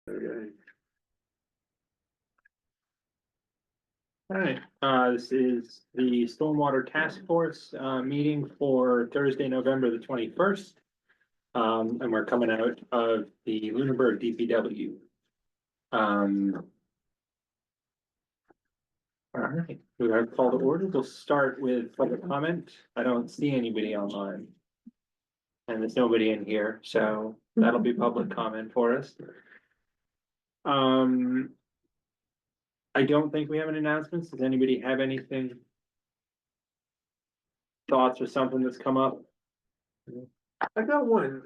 Okay. All right, this is the Stormwater Task Force, meeting for Thursday, November the 21st. And we're coming out of the Lunenburg DPW. All right, we're gonna call the order. We'll start with public comment. I don't see anybody online. And there's nobody in here, so that'll be public comment for us. I don't think we have any announcements. Does anybody have anything? Thoughts or something that's come up? I got one,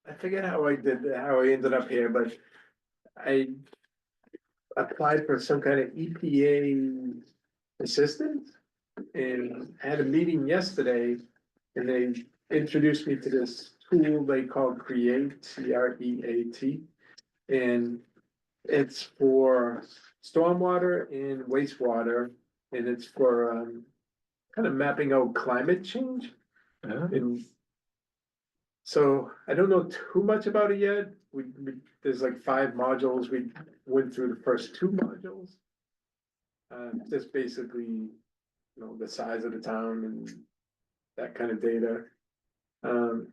I forget how I ended up here, but I applied for some kind of EPA assistance. And had a meeting yesterday and they introduced me to this tool they call Create, CREAT. And it's for stormwater and wastewater, and it's for kind of mapping out climate change. And so I don't know too much about it yet. There's like 5 modules. We went through the first 2 modules. Just basically, the size of the town and that kind of data.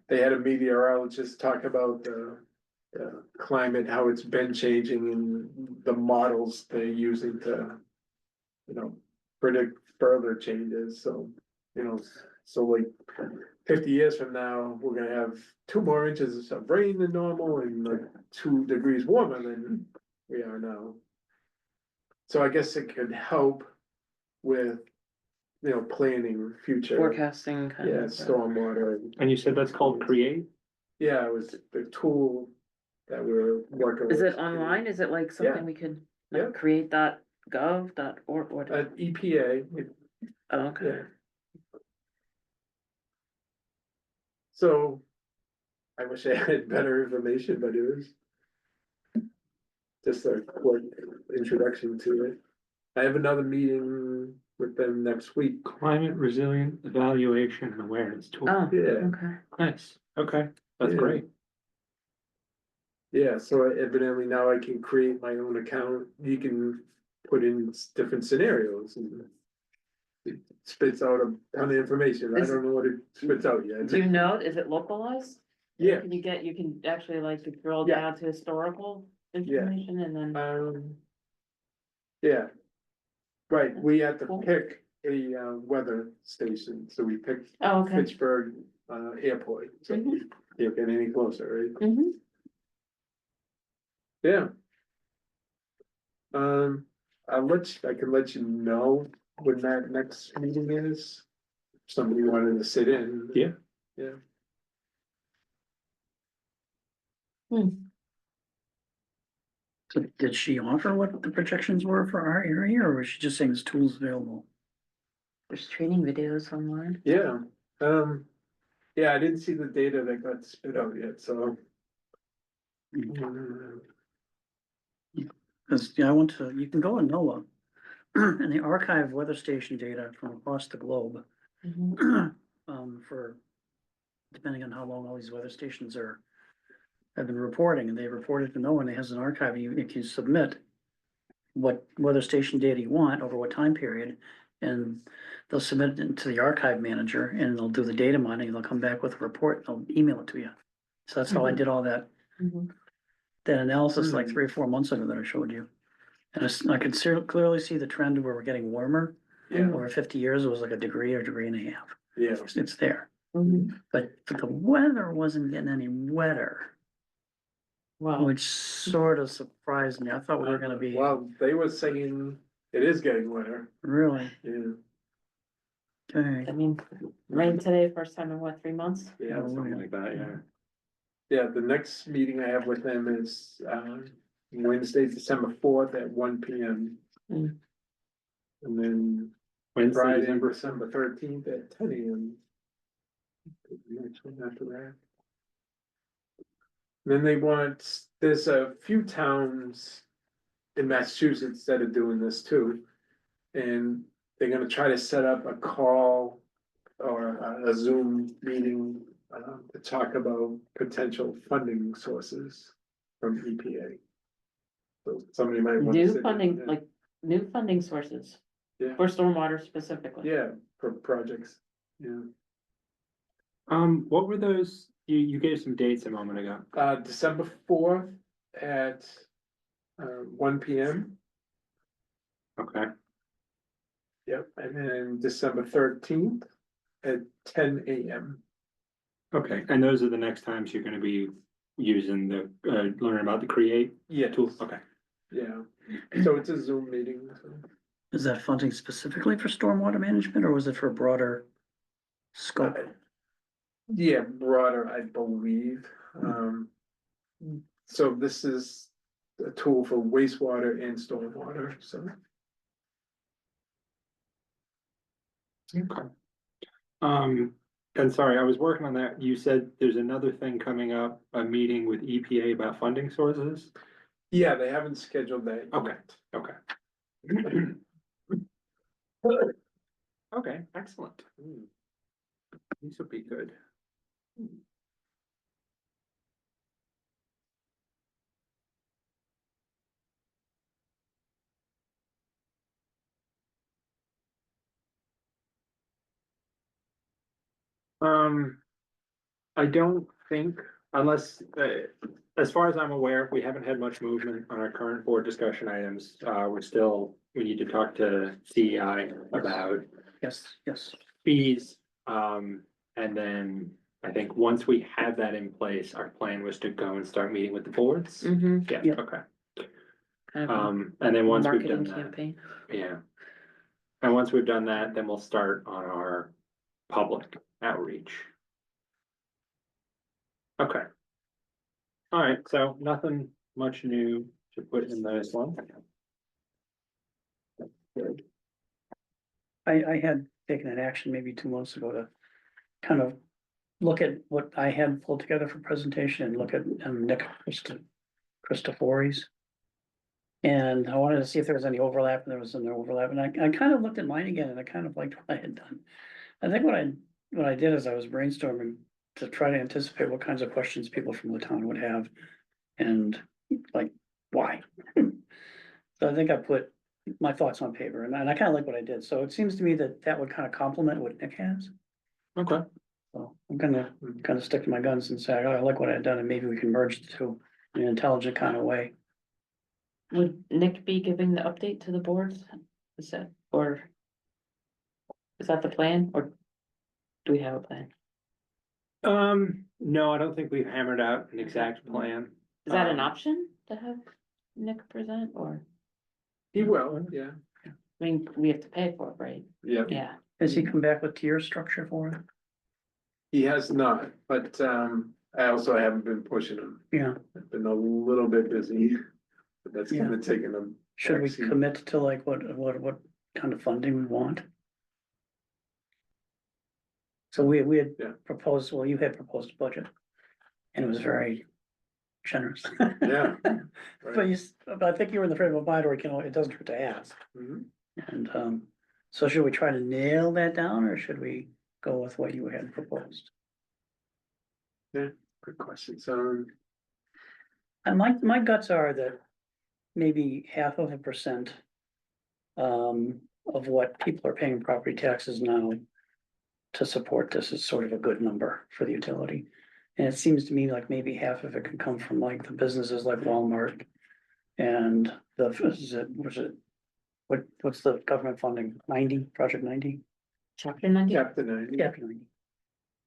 They had a meteorologist talk about the climate, how it's been changing, and the models they're using to, predict further changes. So, like 50 years from now, we're gonna have 2 more inches of rain than normal and like 2 degrees warmer than we are now. So I guess it could help with, planning future. Forecasting kind Yeah, of. stormwater. And you said that's called Create? Yeah, it was the tool that we were working with. Is it online? Is it like something we could Yeah. create.gov.org or? At EPA, Oh, okay. yeah. So I wish I had better information, but it was just a quick introduction to it. I have another meeting with them next week. Climate Resilient Evaluation and Awareness Tool. Oh, Yeah, okay. Nice, okay, that's Yeah. great. yeah, so evidently now I can create my own account. You can put in different scenarios and it spits out a ton of information. I Is- don't know what it spits out yet. Do you know, is it localized? Yeah, You can actually like drill Yeah. down to historical information and then, yeah. Right, we had to Cool. pick a weather station, so we picked oh, okay. Pittsburgh Airport, so Mhm. can't get any closer, right? Mhm. Yeah. I can let you know when that next meeting is. If somebody wanted to sit in. Yeah. Yeah. So did she offer what the projections were for our area, or was she just saying there's tools available? There's training videos online. Yeah, I didn't see the data that got spit out yet, so. Cause yeah, I went to, you can go in NOAA and they archive weather station data from across the globe. Mhm. For, depending on how long all these weather stations have been reporting, and they reported to NOAA, and it has an archive, if you submit what weather station data you want over what time period, and they'll submit it into the archive manager, and they'll do the data mining, and they'll come back with a report, and they'll email it to you. So that's how I did all that Mhm. analysis like 3 or 4 months ago that I showed you. And I could clearly see the trend where we're getting warmer. Yeah, Over 50 years, it was like a degree or degree and a half. yeah, It's there, Mhm. but the weather wasn't getting any wetter, Wow. which sort of surprised me. I thought we were gonna be well, they were saying it is getting winter, really, yeah, okay. I mean, rain today, first time in what, 3 months? yeah, Oh, something yeah. like that, yeah. Yeah, the next meeting I have with them is Wednesday, December 4th at 1 PM. Mm. And then Wednesday, Friday, December. December 13th at 10 AM. Next one after that. Then there's a few towns in Massachusetts that are doing this too. And they're gonna try to set up a call or a Zoom meeting to talk about potential funding sources from EPA. So somebody might want to New sit in on funding, that. like, new funding sources. Yeah. For stormwater specifically. Yeah, for projects, yeah. What were those, you gave some dates a moment ago. December 4th at 1 PM. Okay, Yep, and then December 13th at 10 AM. okay, and those are the next times you're gonna be using the, learning about the create Yeah, tool, okay. yeah, so it's a Zoom meeting, so. Is that funding specifically for stormwater management, or was it for a broader scope? Yeah, broader, I believe. So this is a tool for wastewater and stormwater, so. Okay. And sorry, I was working on that. You said there's another thing coming up, a meeting with EPA about funding sources? Yeah, they haven't scheduled that Okay. yet. Okay. Okay, excellent. These will be good. I don't think, unless, as far as I'm aware, we haven't had much movement on our current board discussion items. We need to talk to CEI about Yes, yes. fees. And then I think once we have that in place, our plan was to go and start meeting with the boards. Mm-hmm. Yeah, Yeah. okay. Kind of a And then once we've done marketing that, campaign. yeah. And once we've done that, then we'll start on our public outreach. Okay. All right, so nothing much new to put in this one. Good. I had taken an action maybe 2 months ago to kind of look at what I had pulled together for presentation and look at Nick Christophore's. And I wanted to see if there was any overlap, and there was an overlap, and I kind of looked at mine again, and I kind of liked what I had done. I think what I did is I was brainstorming to try to anticipate what kinds of questions people from the town would have, and like, why? So I think I put my thoughts on paper, and I kind of like what I did, so it seems to me that that would kind of complement what Nick has. Okay. So I'm gonna kind of stick to my guns and say, I like what I had done, and maybe we can merge the two in an intelligent kind of way. Would Nick be giving the update to the boards? Is that, or? Is that the plan, or do we have a plan? No, I don't think we've hammered out an exact plan. Is that an Um, option to have Nick present, or, He will, yeah, I mean, we have to pay for it, right? yeah. Yeah, Has he come back with tier structure for it? He has not, but I also haven't been pushing him. Yeah, I've been a little bit busy. But that's kind of taking him. should we backseat. commit to like what kind of funding we want? So we had Yeah. proposed, well, you had proposed a budget. And it was very generous. Yeah. But Right. but I think you were in the frame of mind where, it doesn't hurt to ask. Mhm. And so should we try to nail that down, or should we go with what you had proposed? Good question, so, And my guts are that maybe 0.5%. Of what people are paying property taxes now. To support this is sort of a good number for the utility. And it seems to me like maybe half of it could come from like the businesses like Walmart. And what's the government funding, 90, Project 90? chapter 90? Chapter 90. Yeah, 90.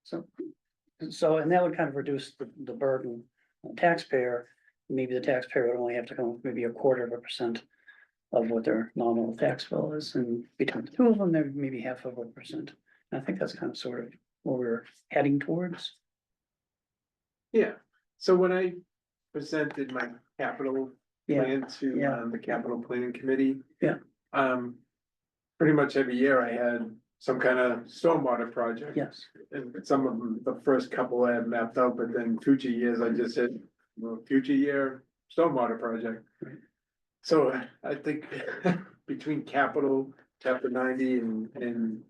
So, and that would kind of reduce the burden on the taxpayer. Maybe the taxpayer would only have to come up with maybe 0.25% of what their nominal tax bill is, and between the two of them, there maybe 0.5%. I think that's kind of sort of where we're heading towards. Yeah, so when I presented my capital Yeah, plan to yeah. the capital planning committee. Yeah. Pretty much every year I had some kind of stormwater project. Yes, And some of them, the first couple I had mapped out, but then future years I just said, well, future year stormwater project. Right. So I think between capital, chapter 90 and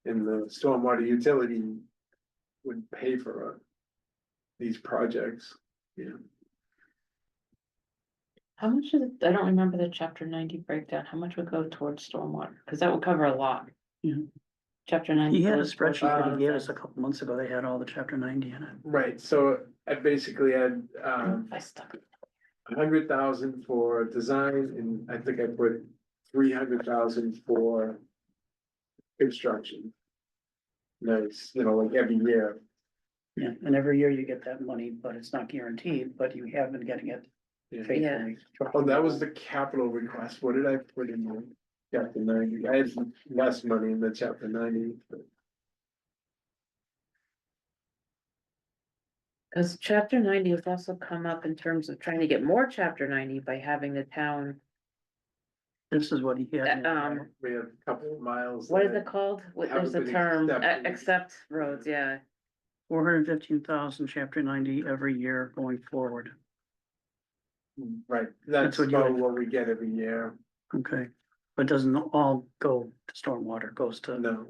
the stormwater utility. would pay for these projects, you know. How much is it, I don't remember the chapter 90 breakdown, how much would go towards stormwater, cause that would cover a lot. Yeah. Chapter 90. He had a goes towards spreadsheet that all he the gave us a things. couple months ago, they had all the chapter 90 in it. Right, so I basically had, I stuck it. 100,000 for design, and I think I put 300,000 for construction. Nice, you know, like every year. Yeah, and every year you get that money, but it's not guaranteed, but you have been getting it Yeah. faithfully. Oh, that was the capital request, what did I put in there? Chapter 90, I had less money in the chapter 90, but Cause chapter 90 has also come up in terms of trying to get more chapter 90 by having the town, This is what he had. we have a couple of miles. what is that it called? What, haven't there's a been term, accepted. accept roads, yeah. 415,000, chapter 90 every year going forward. Right, that's what you about had. what we get every year, Okay, but it doesn't all go to stormwater, it goes to, no,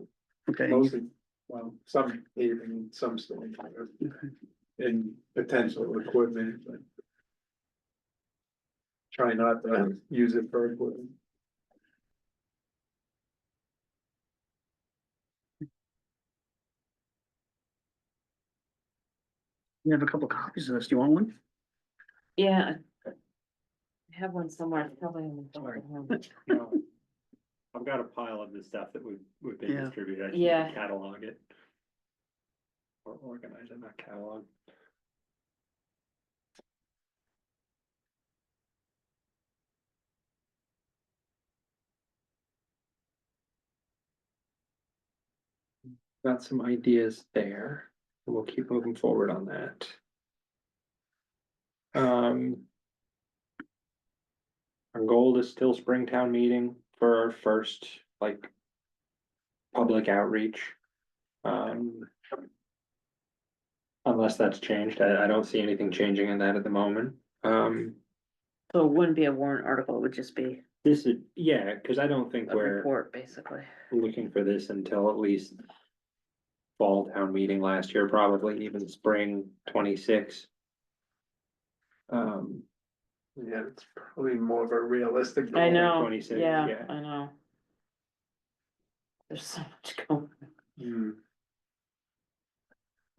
okay, mostly, well, some paving, some storm. okay. And potential equipment, but. Try not to use it for equipment. You have a couple copies of this, do you want one? Yeah. I have one somewhere, it's probably in the Sorry. No. I've got a pile of the stuff that we've been Yeah. distributed, I Yeah. should catalog it. Or organize it, not catalog. Got some ideas there, and we'll keep moving forward on that. Our goal is still Springtown meeting for our first, like, public outreach. Unless that's changed, I don't see anything changing in that at the moment. So it wouldn't be a warrant article, it would just be This is, yeah, cause I don't think a we're report, basically. looking for this until at least fall town meeting last year, probably even spring 26. Yeah, it's probably more of a realistic. I goal. know, 26, yeah, yeah. I know. There's so much going.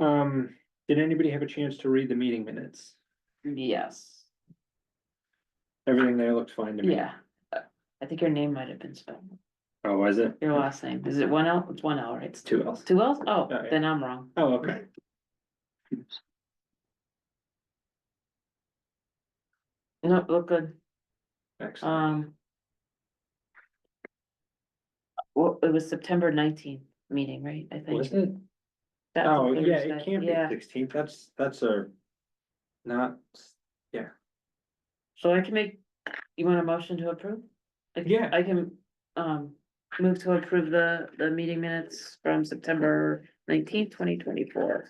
Hmm. Did anybody have a chance to read the meeting minutes? Yes, Everything there looked fine to me. yeah. I think your name might have been spelled, Oh, was it? your last name, is it one L? It's one L, right? It's 2 L's. Two L's? Oh, Oh, yeah. then I'm wrong. Oh, okay. Nope, look good. Excellent. Well, it was September 19th meeting, right? I think. Was it? That's a Oh, yeah, Thursday. it can't be Yeah, 16th. That's a not, yeah. so I can make, you want a motion to approve? Yeah. I can, move to approve the meeting minutes from September 19th, 2024.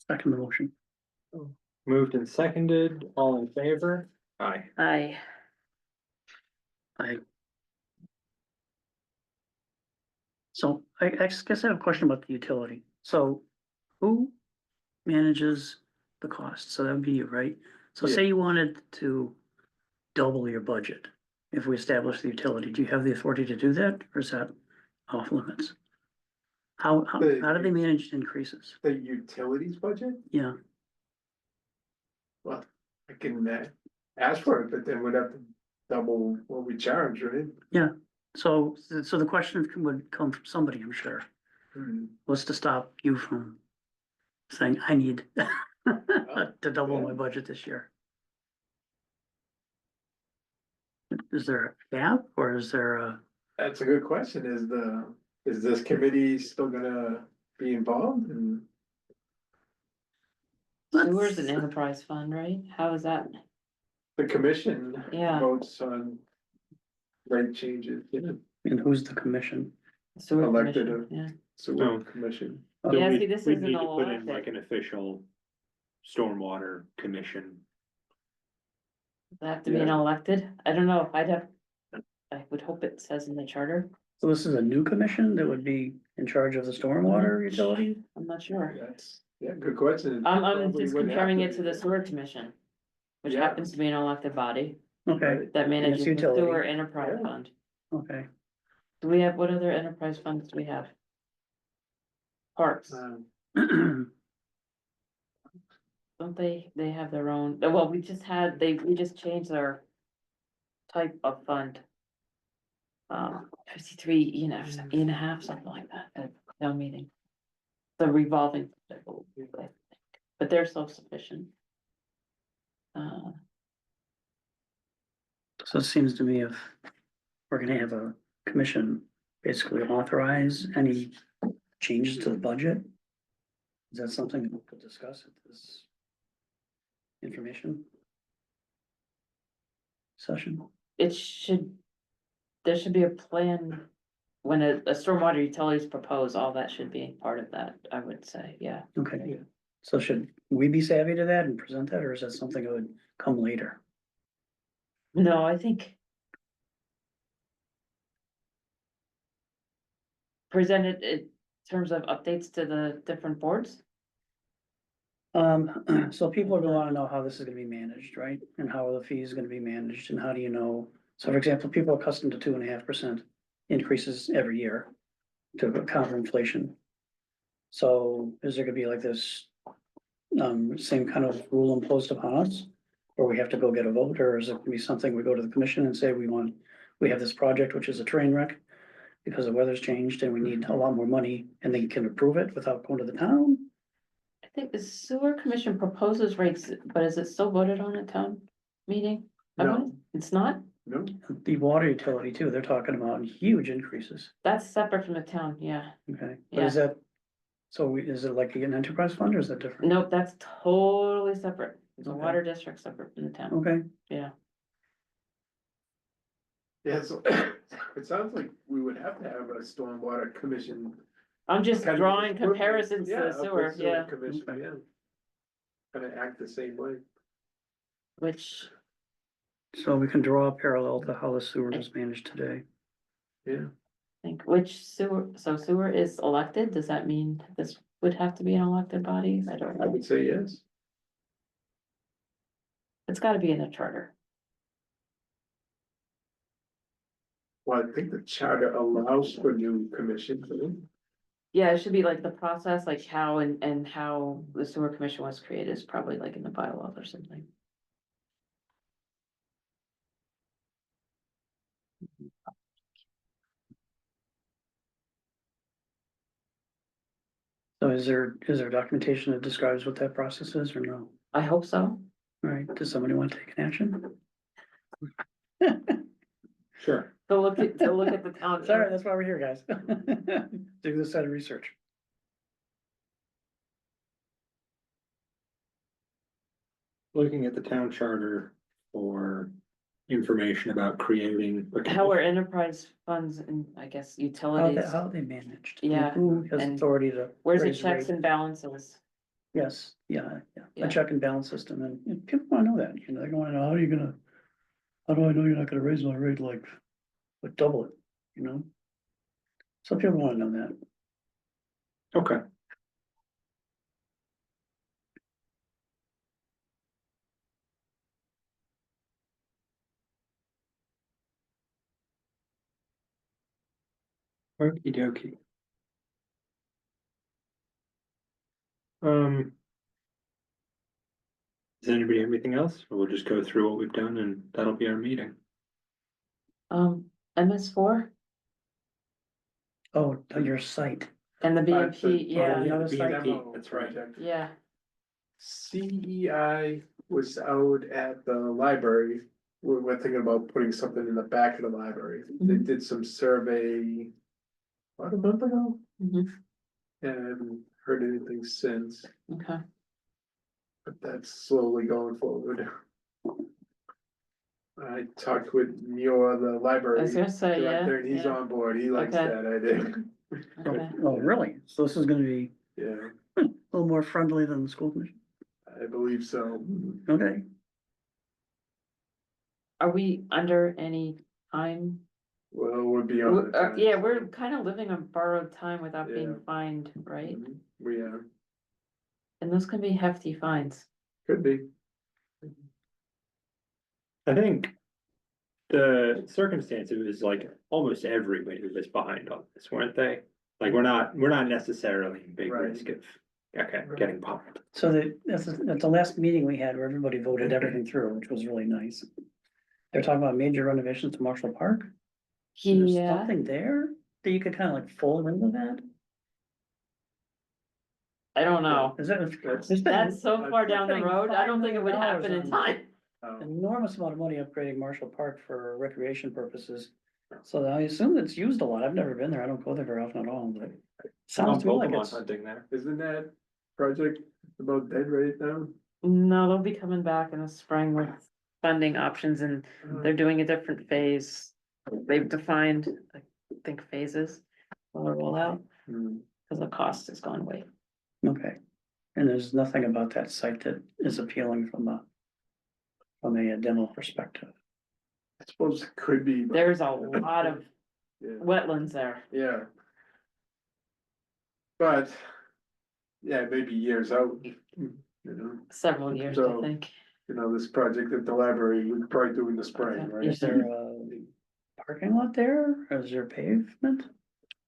Second the motion. Moved and seconded, all in favor? Aye. I, So I guess I have a question about the utility. So who manages the cost? So that would be you, right? So say you wanted to double your budget. If we establish the utility, do you have the authority to do that or is that off limits? How do they manage increases? The utilities budget, Yeah, well, I can ask for it, but then we'd have to double what we charge, right? so the question would come from somebody, I'm sure. Hmm. What's to stop you from saying, I need to double my budget this year? Is there a gap or is there a, That's a good question, is this committee still gonna be involved and? sewer's an enterprise fund, right? How is that? The commission Yeah. votes on rate changes, and who's the commission? Sewer Elected commission, yeah. sewer commission. So Yeah, we- see, this we'd isn't need to all put in elected. like an official stormwater commission. Does that have to be an elected? I don't know, I would hope it says in the charter. So this is a new commission that would be in charge of the stormwater utility? I'm not sure. That's, yeah, good question. I'm Probably just wouldn't have comparing to it be to the there. sewer commission, which Yeah. happens to be an elected body Okay, that manages the utility. sewer enterprise Yeah. fund. okay. Do we have, what other enterprise funds do we have? Parks, don't they have their own, well, we just changed their type of fund. 53, and a half, something like that, at town meeting. The revolving, I think, but they're self-sufficient. So it seems to me if we're gonna have a commission basically authorize any changes to the budget. Is that something that we could discuss at this information session? It should, there should be a plan. When a stormwater utility is proposed, all that should be part of that, I would say, yeah. Okay, so should we be savvy to that and present that, or is that something that would come later? No, I think. Presented in terms of updates to the different boards, So people are gonna wanna know how this is gonna be managed, right? And how the fee is gonna be managed, and how do you know? So for example, people are accustomed to 2.5% increases every year to counter inflation. So is there gonna be like this, same kind of rule imposed upon us? Or we have to go get a vote, or is it gonna be something we go to the commission and say we have this project, which is a train wreck? Because the weather's changed and we need a lot more money, and they can approve it without going to the town? I think the sewer commission proposes rates, but is it still voted on at town meeting? No. It's not, No, The water utility too, they're talking about huge increases, that's separate from the town, yeah, okay? But is that, is it like an enterprise fund, or is that different? nope, that's totally separate, the Okay. water district separate from the town, Okay, yeah. yeah, so it sounds like we would have to have a stormwater commission. I'm just kind of drawing equivalent, comparisons to yeah, the of sewer, yeah, Commission, Okay. yeah. Kind of act the same way. which, so we can draw a parallel to how the sewer is managed today. Yeah, which sewer is elected, does that mean this would have to be an elected body? I don't I know, would say yes. it's gotta be in the charter. Well, I think the charter allows for new commissions. Doesn't it? Yeah, it should be like the process, like how and how the sewer commission was created is probably like in the bylaws or something. So is there documentation that describes what that process is, or no? I hope so. All right, does somebody want to take an action? Sure. To look at the town. Sorry, that's why we're here, guys. Do this set of research. Looking at the town charter for information about creating. How are enterprise funds and I guess How utilities, are they managed? Yeah, Who has and authority to? where's the raise checks rates? and balances? Yes, yeah, Yeah. a check and balance system, and people wanna know that, they're going, how are you gonna? How do I know you're not gonna raise my rate like double it, you know? Some people wanna know that. Okay. Okey dokey. Does anybody have anything else? Or we'll just go through what we've done and that'll be our meeting. MS4 Oh, to your site. and the the- BMP, yeah, the other BMP, site? that's right. Project. yeah, CEI was out at the library. We're thinking about putting something in the back of the library. They Mhm. did some survey. About a month ago, mhm, and I haven't heard anything since, okay. but that's slowly going forward. I talked with Neil, the I library was gonna say, yeah, director, and he's yeah, on board. He likes Okay. that idea. okay. Oh, really? So this is gonna be Yeah, a little more friendly than the school commission? I believe so. Okay, Are we under any time Well, we're beyond. the time. Yeah, we're kind of living on borrowed time without Yeah. being fined, right? Mhm, we are, And those can be hefty fines. could be. I think the circumstances was like almost everybody was behind on this, weren't they? Like, we're not necessarily in big Right. risk of, okay, getting popped. So that's the last meeting we had where everybody voted everything through, which was really nice. They're talking about major renovations to Marshall Park. There's Yeah, something there that you could kind of like fold into that. I don't know. Is that? That's- there's been That's so far down the spending road. I don't $5 think it would million happen in on- time. Um, enormous amount of money upgrading Marshall Park for recreation purposes. So I assume it's used a lot. I've never been there. I don't go there very often at all, but. Sounds to me like Pokemon it's, hunting there. Isn't that project about dead right now? No, they'll be coming back in the spring with funding options and they're doing a different phase. They've defined, I think, phases for the rollout, Hmm, because the cost has gone way. okay. And there's nothing about that site that is appealing from a demo perspective. I suppose it could be. but- There's a lot of Yeah, wetlands there. yeah. But, yeah, maybe years out, you know, Several years, I So- think. this project at the library, we'd probably do in the spring, Okay. right? Is there a parking lot there? Or is there pavement?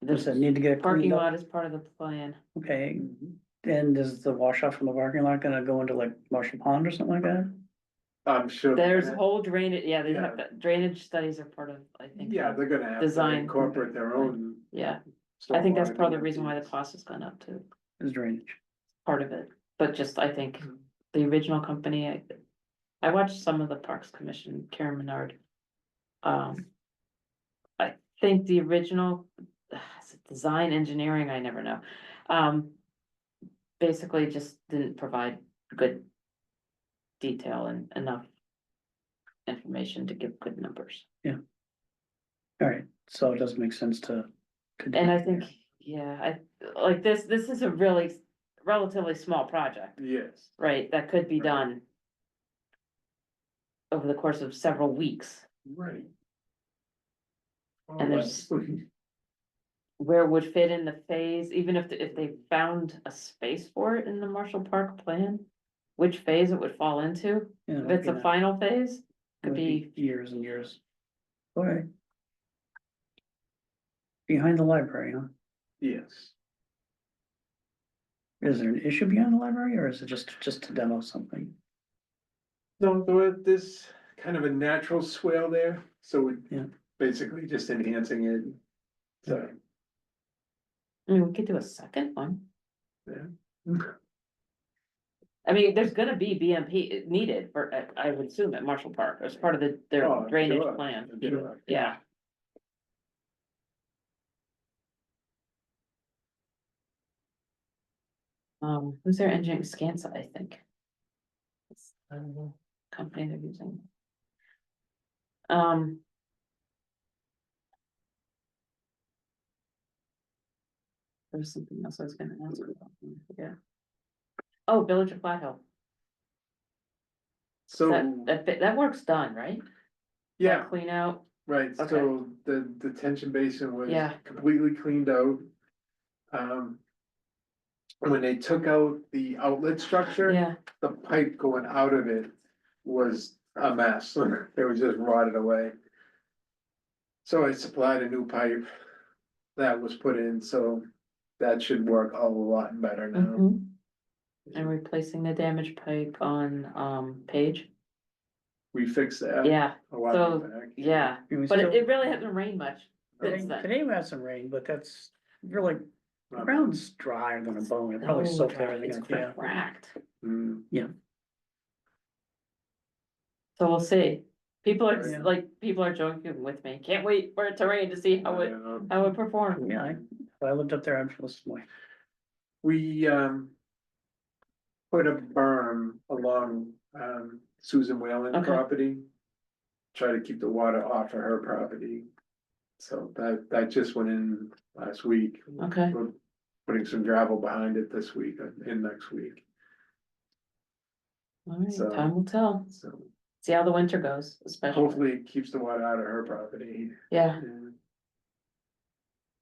Does it The need to get parking cleaned up? lot is part of the plan. Okay, and is the washout from the parking lot gonna go into like Marshall Pond or something like that? I'm sure. There's that- whole drainage, yeah, they Yeah. have, drainage studies are part of, I think. Yeah, they're gonna have to Design. incorporate their own. Yeah, I think that's stormwater part of the reason why the management. cost has gone up too, Is drainage? part of it, but just, I think, the original company, I watched some of the Parks Commission, Karen Menard. I think the original, is it design engineering, I never know. Basically just didn't provide good detail and enough information to give good numbers. Alright, so it does make sense to. do And I it. think, yeah, like this is a really relatively small project, Yes. right, that could be Right. done over the course of several weeks. Right. And there's- Where it would fit in the phase, even if they found a space for it in the Marshall Park plan, which phase it would fall into, Yeah, it if might it's be a not- final phase, it could might be, Years and years. Alright. Behind the library, huh? Yes. Is there an issue behind the library or is it just to demo something? No, there's kind of a natural swale there, so we Yeah. basically just enhancing it. So, I mean, we could do a second one. yeah. I mean, there's gonna be BMP needed for, I would assume at Marshall Park, as part of their Oh, I'm drainage sure, plan, I'm sure. yeah. Who's their engineering, Scansa, I think. It's the company they're using. There's something else I was gonna ask about, I forget. Oh, Village of Flat Hill, So, that work's done, right? yeah, That Clean out, right, okay. so the detention basin was Yeah. completely cleaned out. When they took out the outlet structure. yeah, The pipe going out of it was a mess, it was just rotted away. So I supplied a new pipe that was put in, so that should work a lot better now. mhm. And replacing the damaged pipe on Page, We fixed that. yeah, A while so, back. yeah, And we but still- it really hasn't rained much Today since then. today we had some rain, but that's really, the Um, ground's drier than a bone. It probably No, soaked Jack, everything it's up, yeah. cracked, mm, so we'll see. People are Yeah. people are joking with me, can't wait for it to rain to see how it performs. Yeah, if I lived up there, I'd feel the same way. We, put a berm along, Susan Whalen Okay. property. Try to keep the water off of her property. So that just went in last week. Okay, We're putting some gravel behind it this week and next week, alright, So- time will tell, so see how the winter goes, especially, hopefully it keeps the water out of her property. yeah, And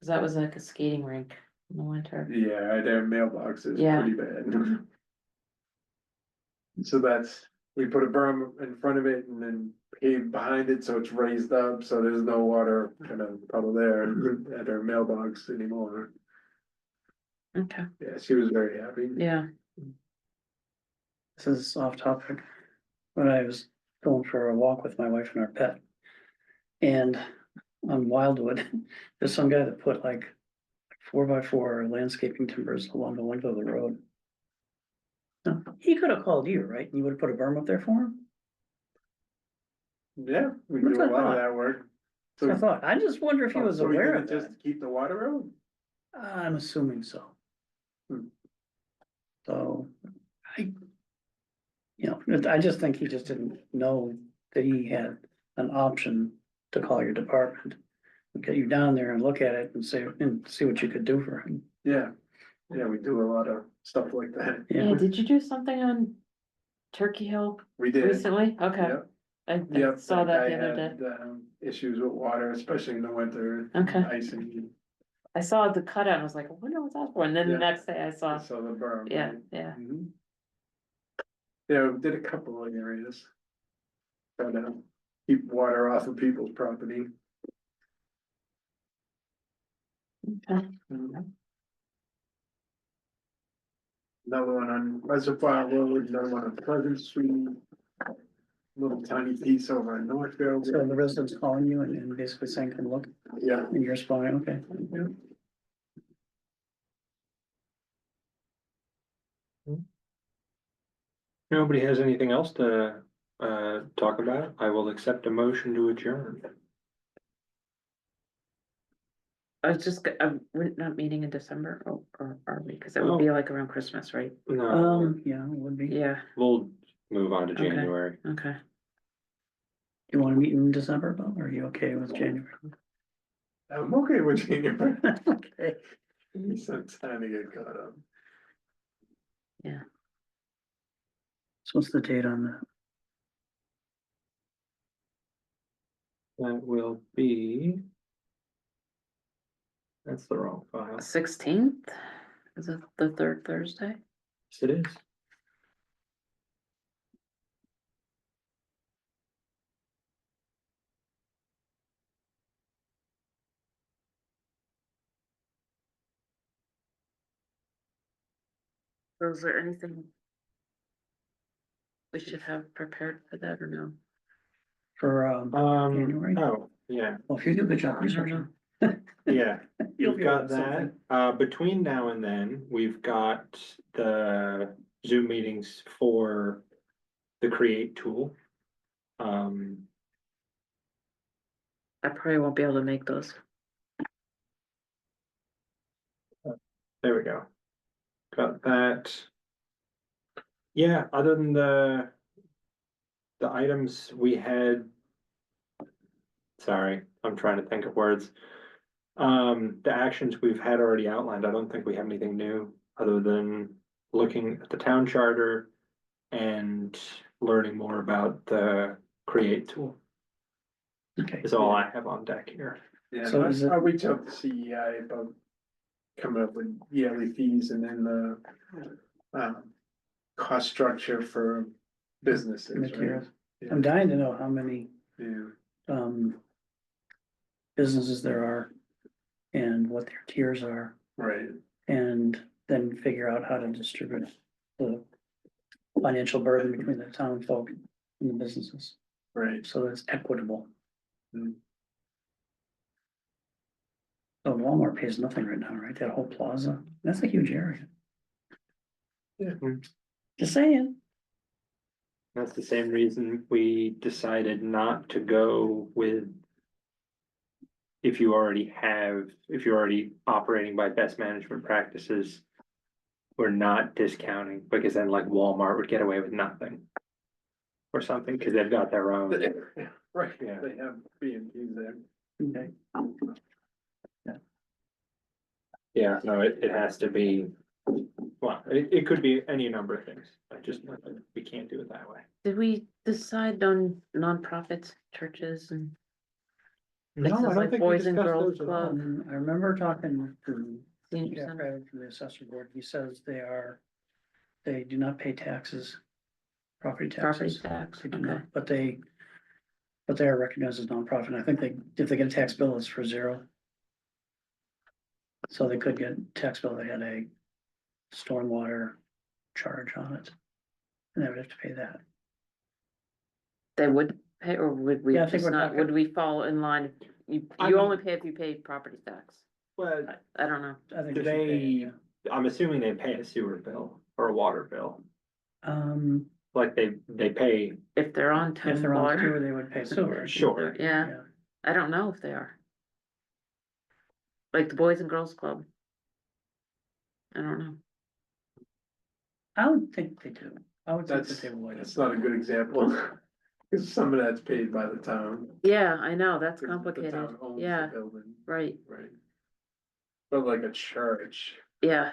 'Cause that was like a skating rink in the winter. Yeah, their mailbox is Yeah. pretty bad. So we put a berm in front of it and then paved behind it, so it's raised up, so there's no water kind of puddle there at her mailbox anymore. Okay, Yeah, she was very happy. yeah, This is off topic. When I was going for a walk with my wife and our pet. And on Wildwood, there's some guy that put like 4x4 landscaping timbers along the length of the road. Now, he could have called you, right? You would have put a berm up there for him? Yeah, we That's do a what I lot of thought. that work. I thought, I just wonder if he was So we aware did of it just that. to keep the water out? I'm assuming so. Hmm. So, I just think he just didn't know that he had an option to call your department. Get you down there and look at it and see what you could do for him. Yeah, yeah, we do a lot of stuff like that. yeah, did you do something on Turkey Hill We did. recently? Okay, Yep. I Yep, saw that guy the other day. had, issues with water, especially in the winter. Okay. Icing. I saw the cutout and I was like, I wonder what's that for, and then the Yeah. next day I saw, So the berm. yeah, right? yeah, Mhm. Yeah, we did a couple of areas. Trying to keep water off of people's property. okay. Mhm. Another one on Reservoir Road, another one on Pleasant Street. Little tiny piece over in Northfield. So the residents calling you and basically saying, come look, Yeah. and you're responding, okay. Nobody has anything else to, talk about, I will accept a motion to adjourn. I was just, we're not meeting in December, or are we? Cause it would be like around Christmas, right? No, Yeah, it would be. Yeah, we'll move on to Okay. January. okay. You wanna meet in December, Bill, or are you okay with January? I'm okay with January. Okay. Need some time to get caught up. So what's the date on that? That will be. That's the wrong file. 16th, is it the third Thursday? Yes, it is. So is there anything we should have prepared for that or no? For, January? Oh, yeah, well, if you do a good job I don't researching. yeah, You'll we've be got able to that, something. between now and then, we've got the Zoom meetings for the Create tool. I probably won't be able to make those. There we go. Got that. Yeah, other than the items we had. Sorry, I'm trying to think of words. The actions we've had already outlined, I don't think we have anything new, other than looking at the town charter and learning more about the Create tool, Okay, is all I have on deck here. Yeah, So is it- I'll reach out to CEI about coming up with yearly fees and then the cost structure for businesses, right? Materials. Yeah. I'm dying to know how many, Yeah, businesses there are and what their tiers are, right, and then figure out how to distribute the financial burden between the town folk and the businesses, right. so that it's equitable. Hmm. So Walmart pays nothing right now, right? That whole plaza, that's a huge area. Yeah. Just saying. That's the same reason we decided not to go with. If you're already operating by best management practices. We're not discounting, because then like Walmart would get away with nothing. Or something, because they've got their own, Right, Yeah. they have B and Qs there. Okay. yeah, no, it has to be. Well, it could be any number of things, we can't do it that way. Did we decide on nonprofits, churches and? No, Places I don't like think we Boys and discussed Girls those at all. Club. I remember talking to Senior Jeff center. Rabbit from the assessor board, he says they do not pay taxes. Property Property taxes. tax, They do okay. not, but they are recognized as nonprofit, and I think if they get a tax bill, it's for zero. So they could get a tax bill that had a stormwater charge on it. And they would have to pay that. They would pay, or would we Yeah, I think just we're not, talking- would we fall in line? If You, I you mean- only pay if you pay property tax. But I don't know. I think do we should pay it, they, I'm assuming they pay a sewer bill or a water bill, yeah. like they pay, If they're on town If they're on water. sewer, they would pay sewer. sure. Yeah, I don't know if they are. Like the Boys and Girls Club. I don't know. I would think they do. I would think That's, that they would. that's not a good example. Cause some of that's paid by the town. Yeah, I know, that's 'Cause the complicated. town owns the Yeah, building, right, right? But like a church, yeah,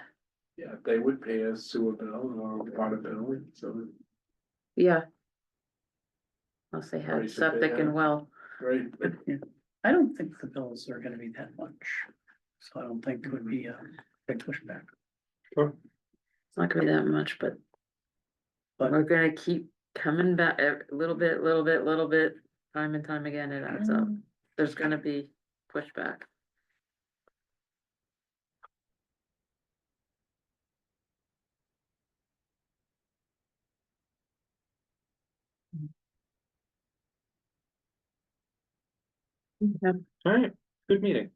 yeah, they would pay a sewer bill or a water bill, so, yeah. Unless they Or had you should pay septic that. and well, right? I don't think the bills are gonna be that much. So I don't think it would be a big pushback. it's not gonna be that much, but. But- We're gonna keep coming back a little bit, time and time again, it adds up. There's gonna be pushback. Okay. Alright, good meeting.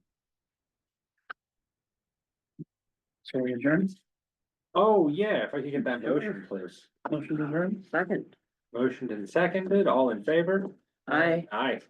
So we adjourn, Oh, yeah, if I could get that motion, please. motion to adjourn? Second, Motioned and seconded, all in favor? I. Aye.